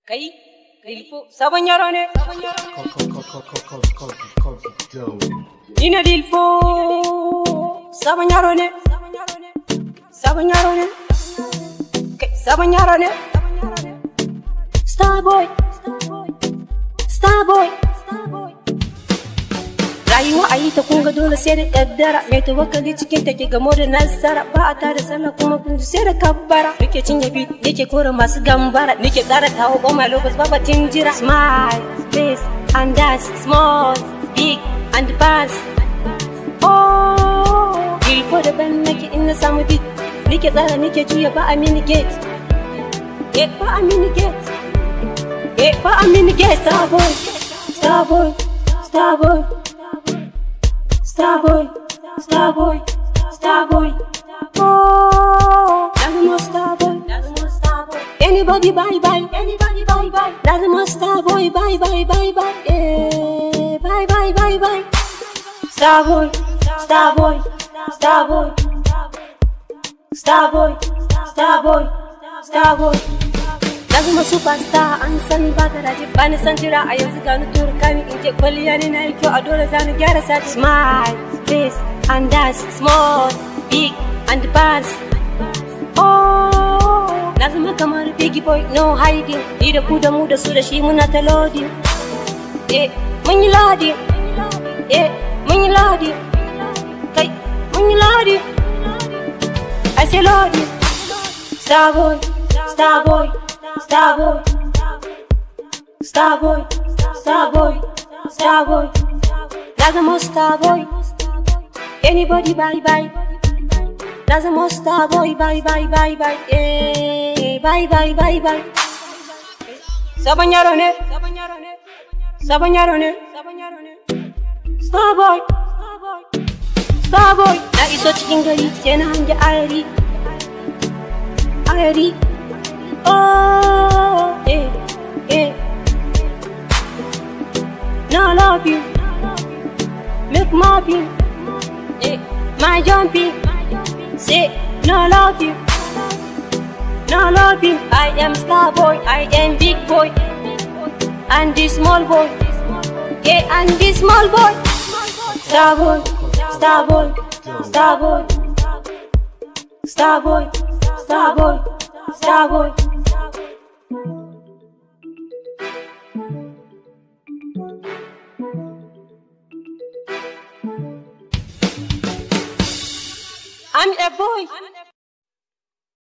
Kai, Dilpo, sabon yaro ne. Ina Dilpo, sabon yaro ne. Sabon yaro ne. Kai, sabon yaro ne. Starboy, Starboy. Rayuwa a yi ta kunga dole sai da kaddara, mai tawakkali cikin take gamo da nasara, ba a tada sallah kuma kun sai da kabbara. Nike cinye beat, nike kora masu gambara, nike tsara kawo goma lobos babatin jira. Smile, face and dance, small, big and pass. Oh, Dilpo da ban nake in na samu beat, nike tsara nike juya ba a mini gate. Ba a mini gate. Ba a mini gate. Starboy, Starboy, Starboy. Starboy, Starboy, Starboy. Oh, that's the most Starboy, that's the most Starboy. Anybody bye bye, anybody bye bye. That's the most Starboy, bye bye bye bye. Yeah, bye bye bye bye. Starboy, Starboy, Starboy, Starboy, Starboy, Starboy. Na zama superstar an sani ba ta daji bani san jira a yanzu gani turu kani in je kwalliya ne na yi kyau a dole zani gyara sati. Smile, face and dance, small, big and pass. Oh, na zama kamar biggie boy no hiding, ni da ku da mu da su da shi muna ta loading. Mun yi loading, mun yi loading, kai mun yi loading, I say loading. Starboy, Starboy, Starboy, Starboy, Starboy, Starboy. That's the most Starboy. Anybody bye bye. That's the most Starboy. Bye bye bye bye. Yeah, bye bye bye bye. Sabon yaro ne. Sabon yaro ne. Starboy, Starboy. Na iso cikin gari sai na hange ayari. Ayari. Oh, no love you, make mobbing, my jumping, say no love you, no love you. I am Starboy, I am big boy, and this small boy, and this small boy. Starboy, Starboy, Starboy, Starboy, Starboy, Starboy. I'm a boy.